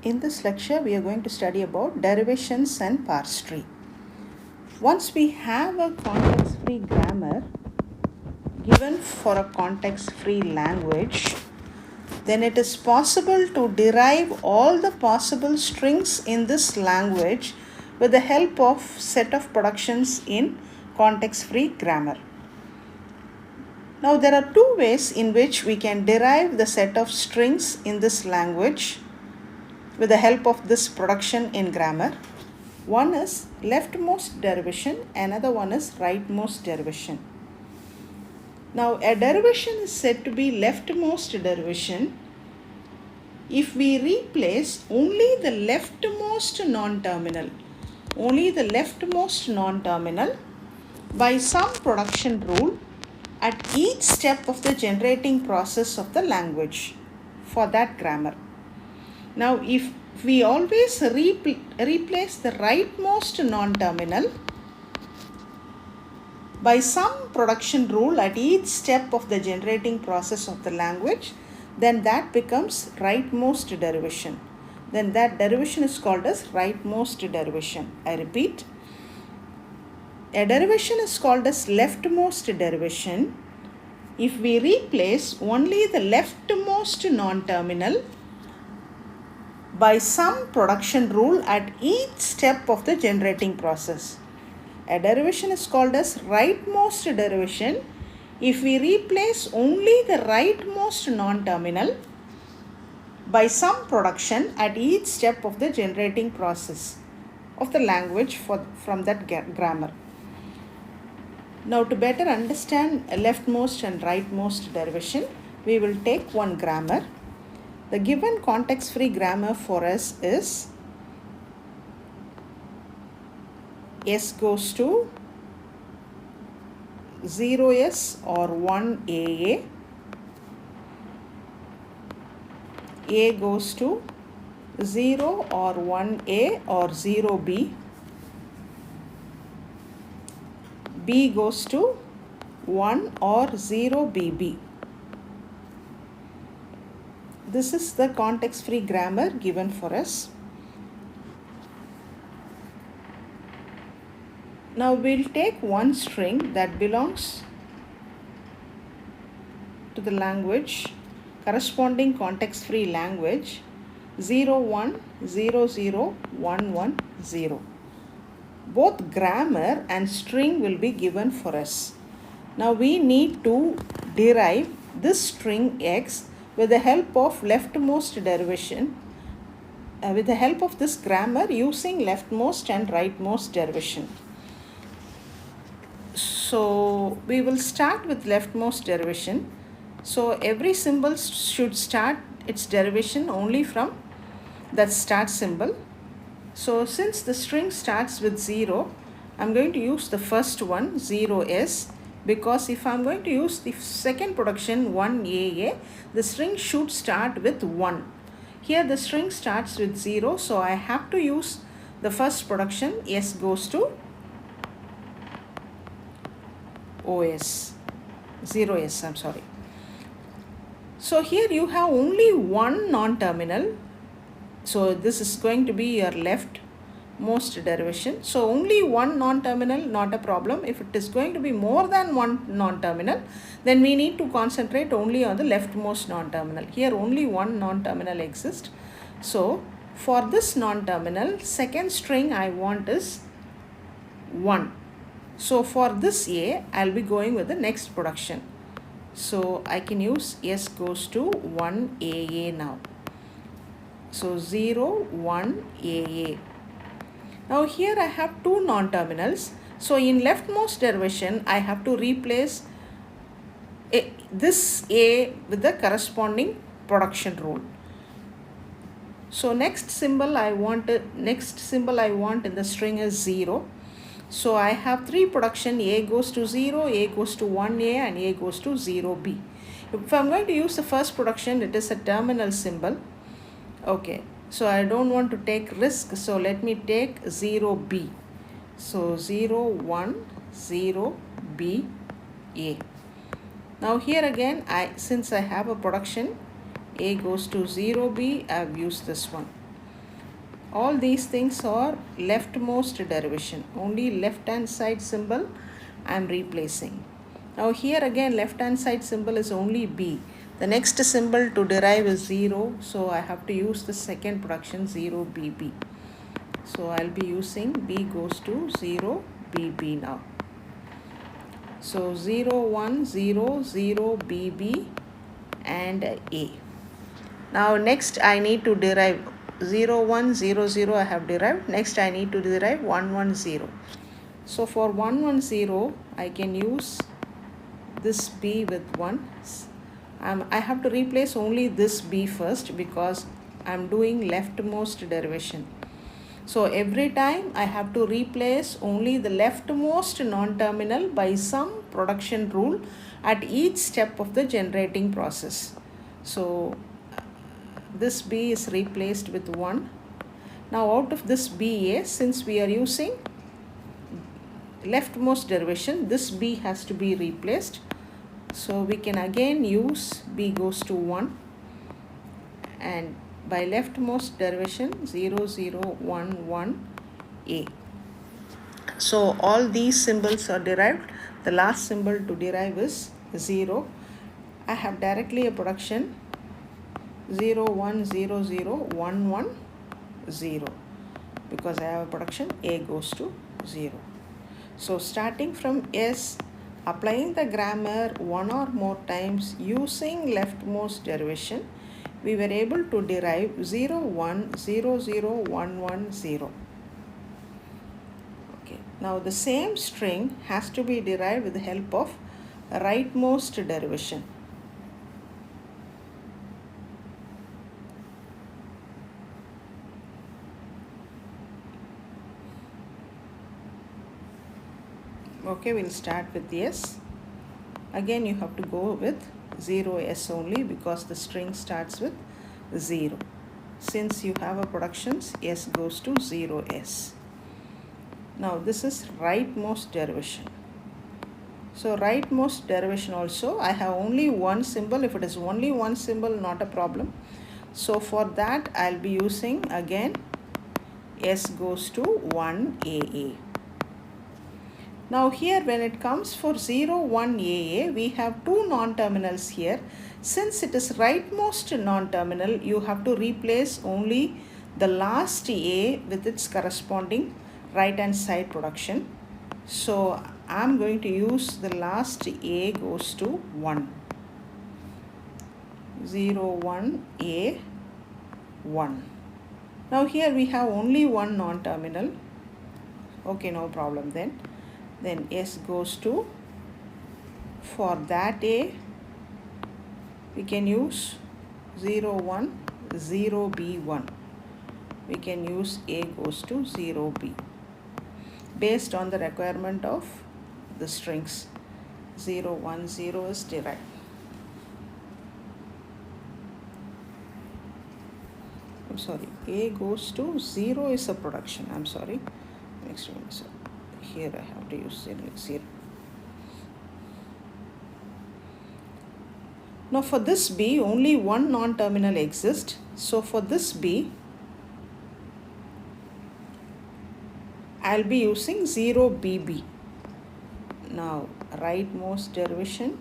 In this lecture, we are going to study about derivations and parse tree. Once we have a context-free grammar given for a context-free language, then it is possible to derive all the possible strings in this language with the help of set of productions in context-free grammar. Now, there are two ways in which we can derive the set of strings in this language with the help of this production in grammar. One is leftmost derivation, another one is rightmost derivation. Now, a derivation is said to be leftmost derivation if we replace only the leftmost non-terminal by some production rule at each step of the generating process of the language for that grammar. Now, if we always replace the rightmost non-terminal by some production rule at each step of the generating process of the language, then that becomes rightmost derivation. Then that derivation is called as rightmost derivation. I repeat, a derivation is called as leftmost derivation if we replace only the leftmost non-terminal by some production rule at each step of the generating process. A derivation is called as rightmost derivation if we replace only the rightmost non-terminal by some production at each step of the generating process of the language from that grammar. Now, to better understand leftmost and rightmost derivation, we will take one grammar. The given context-free grammar for us is S goes to 0S or 1AA, A goes to 0 or 1A or 0B, B goes to 1 or 0BB. This is the context-free grammar given for us. Now we'll take one string that belongs to the language, corresponding context-free language 0100110. Both grammar and string will be given for us. Now we need to derive this string X with the help of leftmost derivation, with the help of this grammar using leftmost and rightmost derivation. So we will start with leftmost derivation. So every symbol should start its derivation only from that start symbol. So since the string starts with 0, I'm going to use the first one, 0S, because if I'm going to use the second production 1AA, the string should start with 1. Here the string starts with 0, so I have to use the first production S goes to OS, 0S, I'm sorry. So here you have only one non-terminal. So this is going to be your leftmost derivation. So only one non-terminal, not a problem. If it is going to be more than one non-terminal, then we need to concentrate only on the leftmost non-terminal. Here only one non-terminal exists. So for this non-terminal, second string I want is 1. So for this A, I'll be going with the next production. So I can use S goes to 1AA now. So 0, 1, AA. Now here I have two non-terminals. So in leftmost derivation, I have to replace this A with the corresponding production rule. So next symbol I want in the string is 0. So I have three production, A goes to 0, A goes to 1A and A goes to 0B. If I'm going to use the first production, it is a terminal symbol. Okay, so I don't want to take risk, so let me take 0B. So 0, 1, 0, B, A. Now here again, since I have a production, A goes to 0B, I've used this one. all these things are leftmost derivation. Only left hand side symbol I am replacing. Now here again left hand side symbol is only b. The next symbol to derive is 0, so I have to use the second production 0 bb. So I'll be using b goes to 0 bb now. So 0 1 0 0 bb and a. Now next I need to derive 0 1 0 0 I have derived. Next I need to derive 1 1 0. So for 1 1 0 I can use this b with 1. I have to replace only this b first because I am doing leftmost derivation. So every time I have to replace only the leftmost non-terminal by some production rule at each step of the generating process. So this b is replaced with 1. Now out of this ba, since we are using leftmost derivation, this b has to be replaced. So we can again use b goes to 1, and by leftmost derivation 0 0 1 1 a. So all these symbols are derived. The last symbol to derive is 0. I have directly a production 0 1 0 0 1 1 0 because I have a production a goes to 0. So starting from S, applying the grammar one or more times using leftmost derivation, we were able to derive 0 1 0 0 1 1 0. Okay. Now the same string has to be derived with the help of rightmost derivation. Okay, we'll start with S. Again you have to go with 0s only because the string starts with 0. Since you have a productions, s goes to 0s. Now this is rightmost derivation. So rightmost derivation also, I have only one symbol. If it is only one symbol, not a problem. So for that I'll be using again s goes to 1aa. Now here when it comes for 0 1 aa, we have two non-terminals here. Since it is rightmost non-terminal, you have to replace only the last a with its corresponding right hand side production. So I'm going to use the last a goes to 1. 0 1 a 1. Now here we have only one non-terminal. Okay, no problem then. Then s goes to, for that a we can use 0 1 0 b 1. We can use a goes to 0 b based on the requirement of the strings. 0 1 0 is derived. I'm sorry, a goes to 0 is a production. I'm sorry. Next one. So here I have to use 0. Now for this b, only one non-terminal exists. So for this b, I'll be using 0 bb. Now rightmost derivation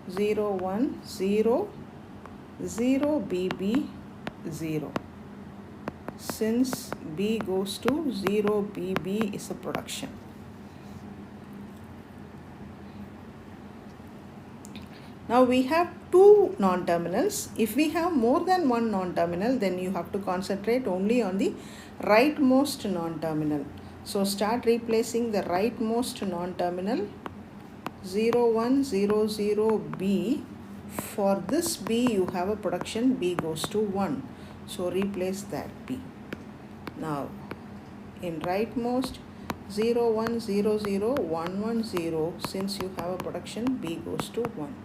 0 1 0 0 bb 0. Since b goes to 0 bb is a production. Now we have two non-terminals. If we have more than one non-terminal, then you have to concentrate only on the rightmost non-terminal. So start replacing the rightmost non-terminal 0 1 0 0 b. For this b you have a production b goes to 1. So replace that b. Now in rightmost 0 1 0 0 1 1 0, since you have a production b goes to 1.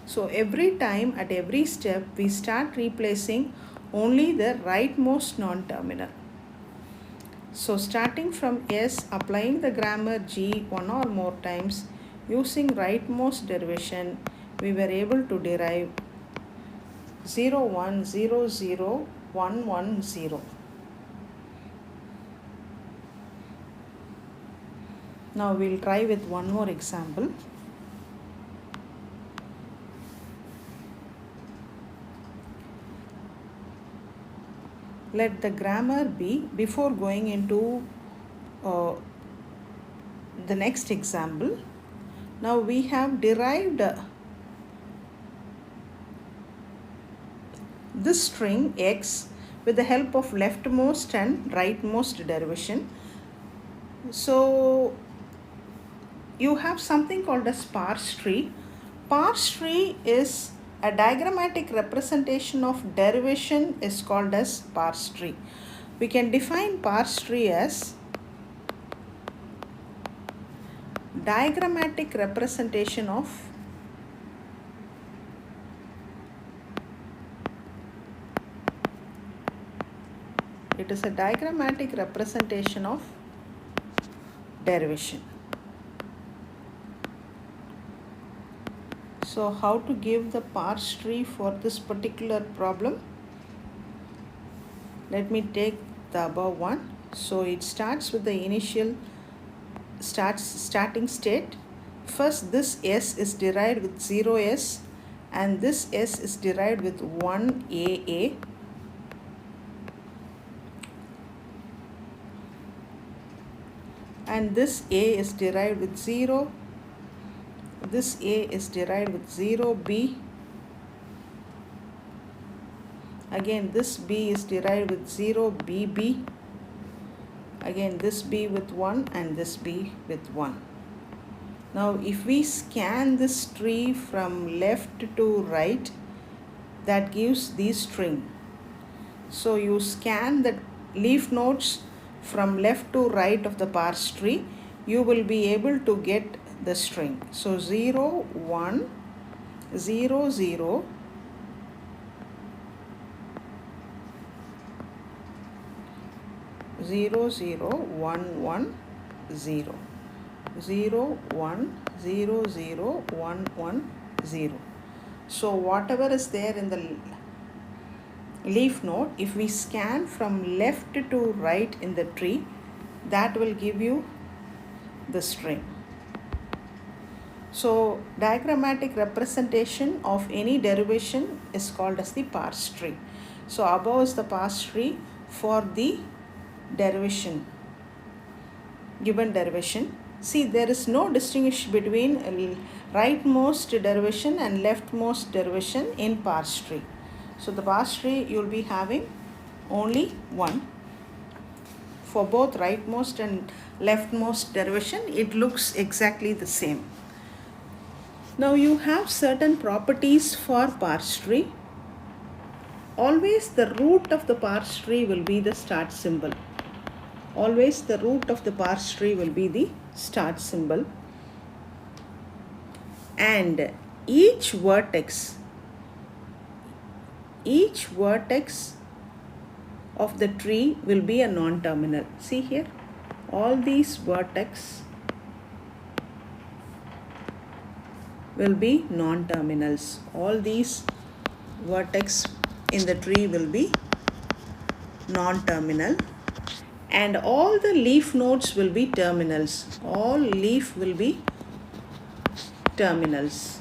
So every time at every step we start replacing only the rightmost non-terminal. So starting from S, applying the grammar G one or more times using rightmost derivation, we were able to derive 0 1 0 0 1 1 0. Now we'll try with one more example. Let the grammar be, before going into the next example, now we have derived this string x with the help of leftmost and rightmost derivation. So you have something called as parse tree. Parse tree is a diagrammatic representation of derivation is called as parse tree. We can define parse tree as diagrammatic representation of diagrammatic representation of derivation. So how to give the parse tree for this particular problem? Let me take the above one. So it starts with the initial starting state. First, this s is derived with 0s and this s is derived with 1aa. And this a is derived with 0. This a is derived with 0b. Again, this b is derived with 0bb. Again, this b with 1 and this b with 1. Now, if we scan this tree from left to right, that gives the string. So, you scan the leaf nodes from left to right of the parse tree, you will be able to get the string. So 0 1 0 0 0 0 1 1 0 0 1 0 0 1 1 0. So whatever is there in the leaf node, if we scan from left to right in the tree, that will give you the string. So diagrammatic representation of any derivation is called as the parse tree. So above is the parse tree for the derivation, given derivation. See, there is no distinction between rightmost derivation and leftmost derivation in parse tree. So the parse tree you will be having only one. For both rightmost and leftmost derivation, it looks exactly the same. Now you have certain properties for parse tree. Always the root of the parse tree will be the start symbol. Always the root of the parse tree will be the start symbol. And each vertex of the tree will be a non-terminal. See here, all these vertex will be non-terminals. All these vertex in the tree will be non-terminal, and all the leaf nodes will be terminals. All leaf will be terminals.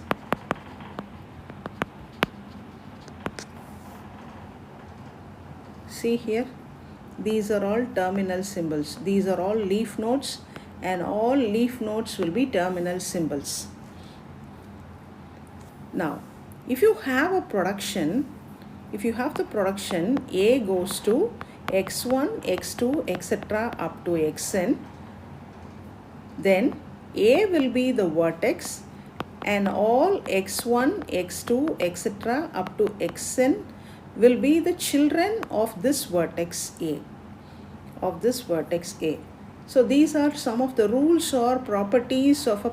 See here, these are all terminal symbols. These are all leaf nodes, and all leaf nodes will be terminal symbols. Now, if you have the production A goes to x1, x2, etc. up to xn, then A will be the vertex and all x1, x2, etc. up to xn will be the children of this vertex A. So these are some of the rules or properties of a